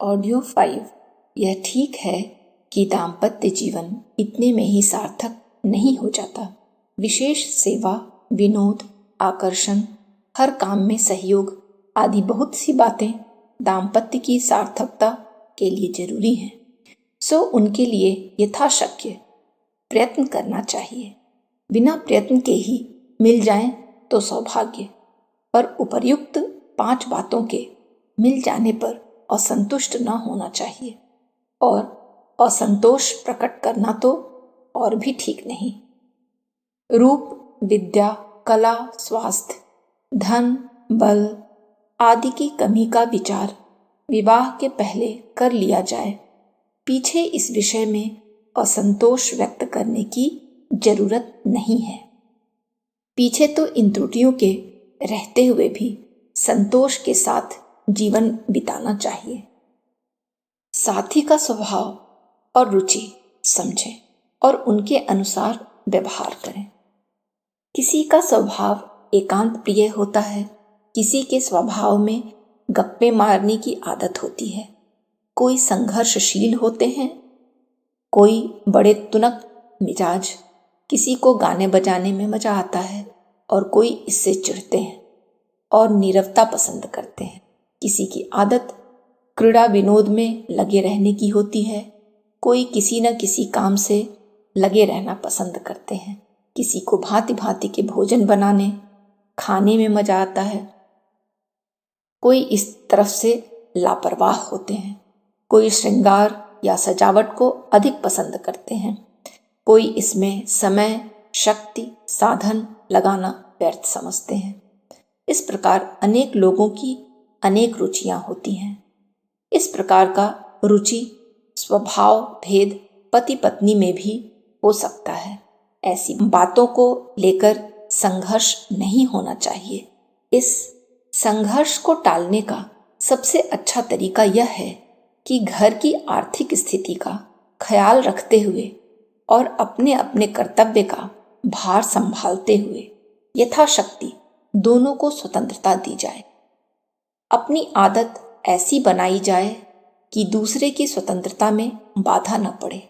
Audio 5। यह ठीक है कि दाम्पत्य जीवन इतने में ही सार्थक नहीं हो जाता। विशेष सेवा, विनोद, आकर्षण, हर काम में सहयोग आदि बहुत सी बातें दाम्पत्य की सार्थकता के लिए जरूरी हैं। सो उनके लिए यथाशक्य प्रयत्न करना चाहिए। बिना प्रयत्न के ही मिल जाएं तो सौभाग्य, पर उपर्युक्त 5 बातों के मिल जाने पर असंतुष्ट न होना चाहिए, और असंतोष प्रकट करना तो और भी ठीक नहीं। रूप, विद्या, कला, स्वास्थ्य, धन, बल आदि की कमी का विचार विवाह के पहले कर लिया जाए। पीछे इस विषय में असंतोष व्यक्त करने की जरूरत नहीं है। पीछे तो इन त्रुटियों के रहते हुए भी संतोष के साथ जीवन बिताना चाहिए। साथी का स्वभाव और रुचि समझें और उनके अनुसार व्यवहार करें। किसी का स्वभाव एकांत प्रिय होता है, किसी के स्वभाव में गप्पे मारने की आदत होती है। कोई संघर्षशील होते हैं, कोई बड़े तुनक मिजाज, किसी को गाने बजाने में मजा आता है और कोई इससे चिढ़ते हैं और नीरवता पसंद करते हैं। किसी की आदत क्रीड़ा विनोद में लगे रहने की होती है, कोई किसी न किसी काम से लगे रहना पसंद करते हैं। किसी को भांति भांति के भोजन बनाने खाने में मजा आता है, कोई इस तरफ से लापरवाह होते हैं। कोई श्रृंगार या सजावट को अधिक पसंद करते हैं, कोई इसमें समय, शक्ति, साधन लगाना व्यर्थ समझते हैं। इस प्रकार अनेक लोगों की अनेक रुचियां होती हैं। इस प्रकार का रुचि स्वभाव भेद पति पत्नी में भी हो सकता है। ऐसी बातों को लेकर संघर्ष नहीं होना चाहिए। इस संघर्ष को टालने का सबसे अच्छा तरीका यह है कि घर की आर्थिक स्थिति का ख्याल रखते हुए और अपने अपने कर्तव्य का भार संभालते हुए यथाशक्ति दोनों को स्वतंत्रता दी जाए। अपनी आदत ऐसी बनाई जाए कि दूसरे की स्वतंत्रता में बाधा न पड़े।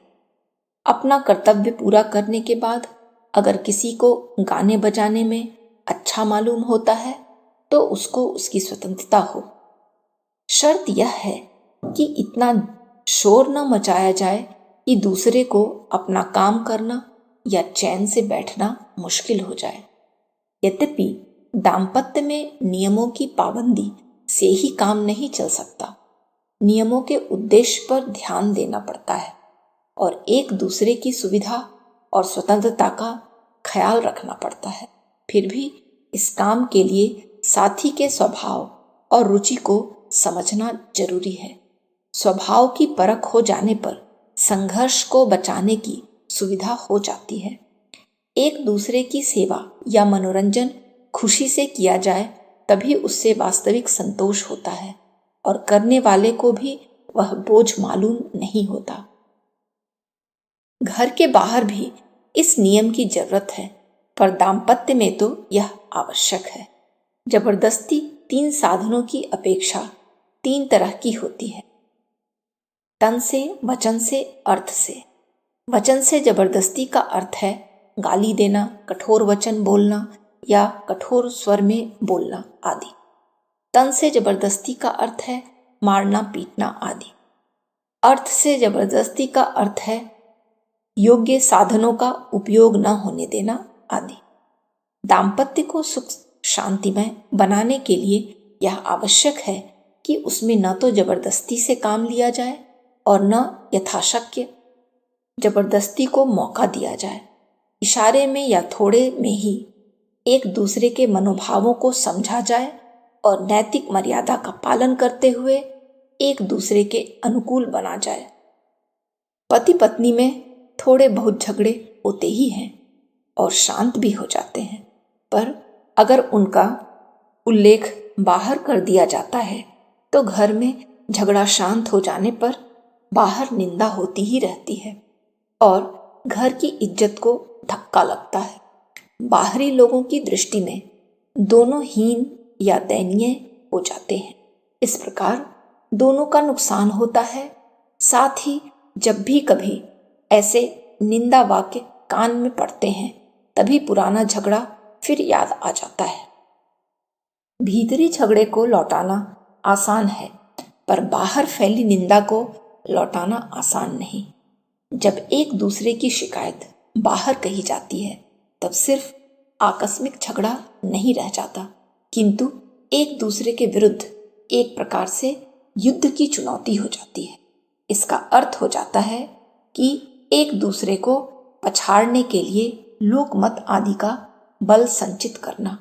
अपना कर्तव्य पूरा करने के बाद अगर किसी को गाने बजाने में अच्छा मालूम होता है तो उसको उसकी स्वतंत्रता हो। शर्त यह है कि इतना शोर न मचाया जाए कि दूसरे को अपना काम करना या चैन से बैठना मुश्किल हो जाए। यद्यपि दाम्पत्य में नियमों की पाबंदी से ही काम नहीं चल सकता। नियमों के उद्देश्य पर ध्यान देना पड़ता है और एक दूसरे की सुविधा और स्वतंत्रता का ख्याल रखना पड़ता है। फिर भी इस काम के लिए साथी के स्वभाव और रुचि को समझना जरूरी है। स्वभाव की परख हो जाने पर संघर्ष को बचाने की सुविधा हो जाती है। एक दूसरे की सेवा या मनोरंजन खुशी से किया जाए तभी उससे वास्तविक संतोष होता है और करने वाले को भी वह बोझ मालूम नहीं होता। घर के बाहर भी इस नियम की जरूरत है, पर दाम्पत्य में तो यह आवश्यक है। जबरदस्ती 3 साधनों की अपेक्षा 3 तरह की होती है: तन से, वचन से, अर्थ से। वचन से जबरदस्ती का अर्थ है गाली देना, कठोर वचन बोलना या कठोर स्वर में बोलना आदि। तन से जबरदस्ती का अर्थ है मारना, पीटना आदि। अर्थ से जबरदस्ती का अर्थ है योग्य साधनों का उपयोग न होने देना आदि। दाम्पत्य को सुख शांतिमय बनाने के लिए यह आवश्यक है कि उसमें न तो जबरदस्ती से काम लिया जाए और न यथाशक्य जबरदस्ती को मौका दिया जाए। इशारे में या थोड़े में ही एक दूसरे के मनोभावों को समझा जाए और नैतिक मर्यादा का पालन करते हुए एक दूसरे के अनुकूल बना जाए। पति पत्नी में थोड़े बहुत झगड़े होते ही हैं और शांत भी हो जाते हैं, पर अगर उनका उल्लेख बाहर कर दिया जाता है तो घर में झगड़ा शांत हो जाने पर बाहर निंदा होती ही रहती है और घर की इज्जत को धक्का लगता है। बाहरी लोगों की दृष्टि में दोनों हीन या दयनीय हो जाते हैं। इस प्रकार दोनों का नुकसान होता है। साथ ही जब भी कभी ऐसे निंदा वाक्य कान में पड़ते हैं तभी पुराना झगड़ा फिर याद आ जाता है। भीतरी झगड़े को लौटाना आसान है, पर बाहर फैली निंदा को लौटाना आसान नहीं। जब एक दूसरे की शिकायत बाहर कही जाती है तब सिर्फ आकस्मिक झगड़ा नहीं रह जाता, किंतु एक दूसरे के विरुद्ध एक प्रकार से युद्ध की चुनौती हो जाती है। इसका अर्थ हो जाता है कि एक दूसरे को पछाड़ने के लिए लोकमत आदि का बल संचित करना।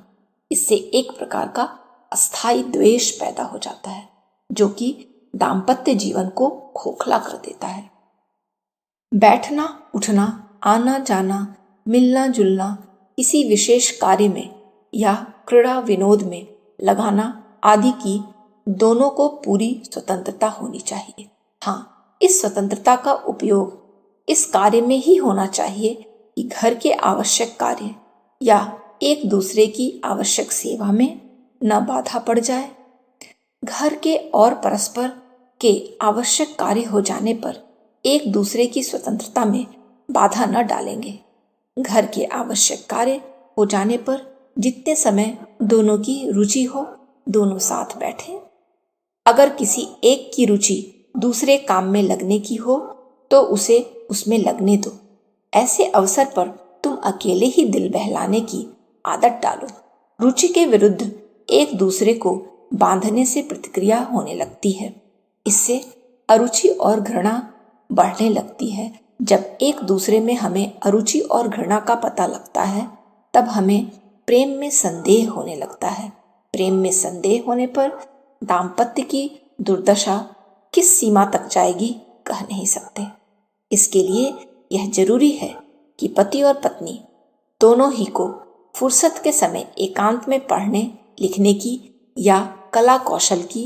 इससे एक प्रकार का अस्थायी द्वेष पैदा हो जाता है जो कि दाम्पत्य जीवन को खोखला कर देता है। बैठना, उठना, आना जाना, मिलना जुलना, किसी विशेष कार्य में या क्रीड़ा विनोद में लगाना आदि की दोनों को पूरी स्वतंत्रता होनी चाहिए। हाँ, इस स्वतंत्रता का उपयोग इस कार्य में ही होना चाहिए कि घर के आवश्यक कार्य या एक दूसरे की आवश्यक सेवा में न बाधा पड़ जाए। घर के और परस्पर के आवश्यक कार्य हो जाने पर एक दूसरे की स्वतंत्रता में बाधा न डालेंगे। घर के आवश्यक कार्य हो जाने पर जितने समय दोनों की रुचि हो, दोनों साथ बैठें। अगर किसी एक की रुचि दूसरे काम में लगने की हो तो उसे उसमें लगने दो। ऐसे अवसर पर तुम अकेले ही दिल बहलाने की आदत डालो। रुचि के विरुद्ध एक दूसरे को बांधने से प्रतिक्रिया होने लगती है। इससे अरुचि और घृणा बढ़ने लगती है। जब एक दूसरे में हमें अरुचि और घृणा का पता लगता है तब हमें प्रेम में संदेह होने लगता है। प्रेम में संदेह होने पर दाम्पत्य की दुर्दशा किस सीमा तक जाएगी कह नहीं सकते। इसके लिए यह जरूरी है कि पति और पत्नी दोनों ही को फुर्सत के समय एकांत में पढ़ने लिखने की या कला कौशल की